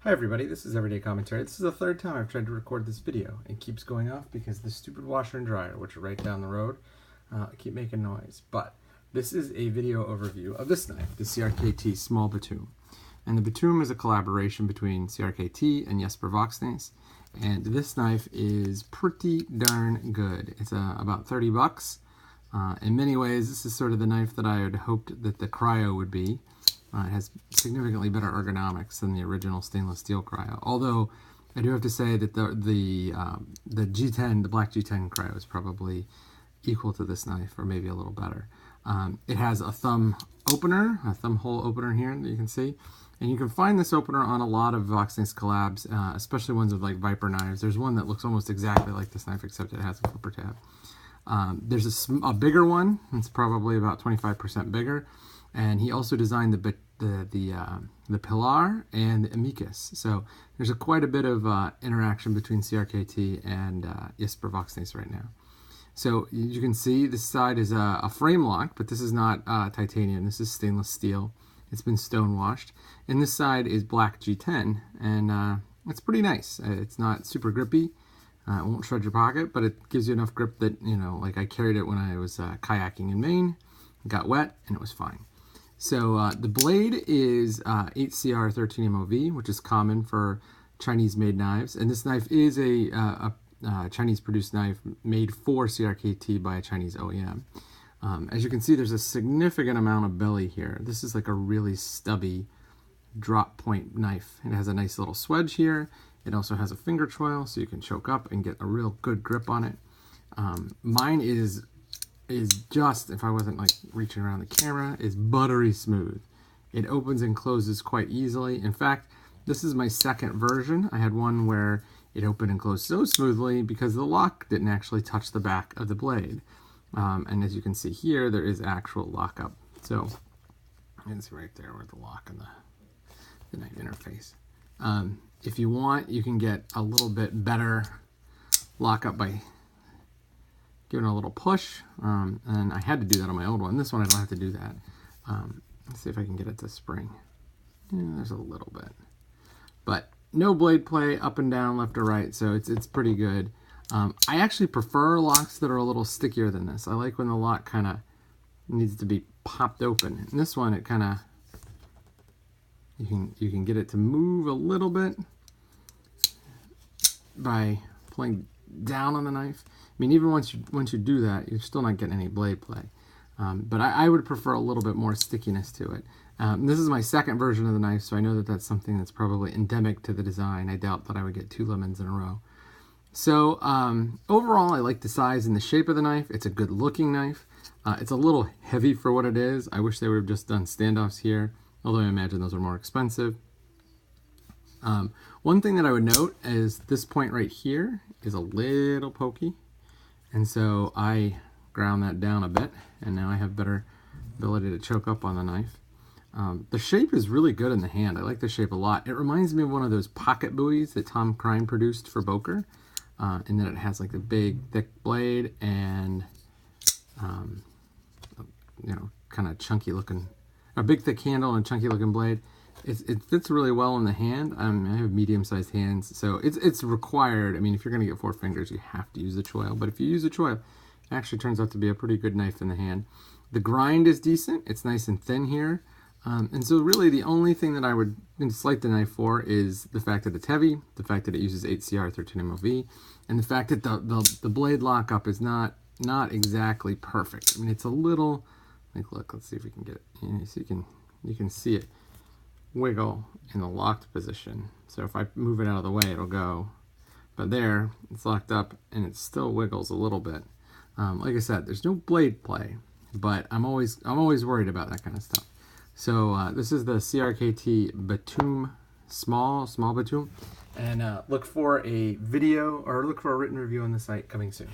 Hi everybody, this is Everyday Commentary. This is the third time I've tried to record this video. It keeps going off because the stupid washer and dryer, which are right down the road, keep making noise. But this is a video overview of this knife, the CRKT Small Batum. And the Batum is a collaboration between CRKT and Jesper Voxnaes. And this knife is pretty darn good. It's about 30 bucks. In many ways, this is sort of the knife that I had hoped that the Cryo would be. It has significantly better ergonomics than the original stainless steel Cryo. Although I do have to say that the G10, the black G10 Cryo is probably equal to this knife, or maybe a little better. It has a thumb opener, a thumb hole opener here that you can see. And you can find this opener on a lot of Voxnaes collabs, especially ones with like Viper knives. There's one that looks almost exactly like this knife, except it has a flipper tab. There's a bigger one. It's probably about 25% bigger. And he also designed the Pilar and the Amicus. So there's quite a bit of interaction between CRKT and Jesper Voxnaes right now. So you can see this side is a frame lock, but this is not titanium. This is stainless steel. It's been stone washed. And this side is black G10, and it's pretty nice. It's not super grippy. It won't shred your pocket, but it gives you enough grip that, you know, like I carried it when I was kayaking in Maine. It got wet, and it was fine. So the blade is 8CR13MOV, which is common for Chinese-made knives. And this knife is a Chinese-produced knife made for CRKT by a Chinese OEM. As you can see, there's a significant amount of belly here. This is like a really stubby drop point knife. It has a nice little swedge here. It also has a finger choil, so you can choke up and get a real good grip on it. Mine is just, if I wasn't like reaching around the camera, is buttery smooth. It opens and closes quite easily. In fact, this is my second version. I had one where it opened and closed so smoothly because the lock didn't actually touch the back of the blade. And as you can see here, there is actual lockup. So you can see right there where the lock and the knife interface. If you want, you can get a little bit better lockup by giving it a little push, and I had to do that on my old one. This one I don't have to do that. Let's see if I can get it to spring. Yeah, there's a little bit, but no blade play up and down, left or right, so it's pretty good. I actually prefer locks that are a little stickier than this. I like when the lock kind of needs to be popped open. In this one, it kind of you can get it to move a little bit by pulling down on the knife. I mean, even once you do that, you're still not getting any blade play. But I would prefer a little bit more stickiness to it. This is my second version of the knife, so I know that that's something that's probably endemic to the design. I doubt that I would get 2 lemons in a row. So overall, I like the size and the shape of the knife. It's a good looking knife. It's a little heavy for what it is. I wish they would have just done standoffs here, although I imagine those are more expensive. One thing that I would note is this point right here is a little pokey. And so I ground that down a bit, and now I have better ability to choke up on the knife. The shape is really good in the hand. I like the shape a lot. It reminds me of one of those pocket buoys that Tom Crine produced for Boker, in that it has like the big, thick blade and, you know, kind of chunky looking, a big, thick handle and chunky looking blade. It fits really well in the hand. I have medium-sized hands, so it's required. I mean, if you're going to get 4 fingers, you have to use the choil. But if you use the choil, it actually turns out to be a pretty good knife in the hand. The grind is decent. It's nice and thin here. And so really the only thing that I would slight the knife for is the fact that it's heavy, the fact that it uses 8CR13MOV, and the fact that the blade lockup is not exactly perfect. I mean, it's a little, like, look, let's see if we can get it. So you can see it wiggle in the locked position. So if I move it out of the way, it'll go. But there, it's locked up, and it still wiggles a little bit. Like I said, there's no blade play, but I'm always worried about that kind of stuff. So this is the CRKT Batum, small Batum, and look for a video or look for a written review on the site coming soon.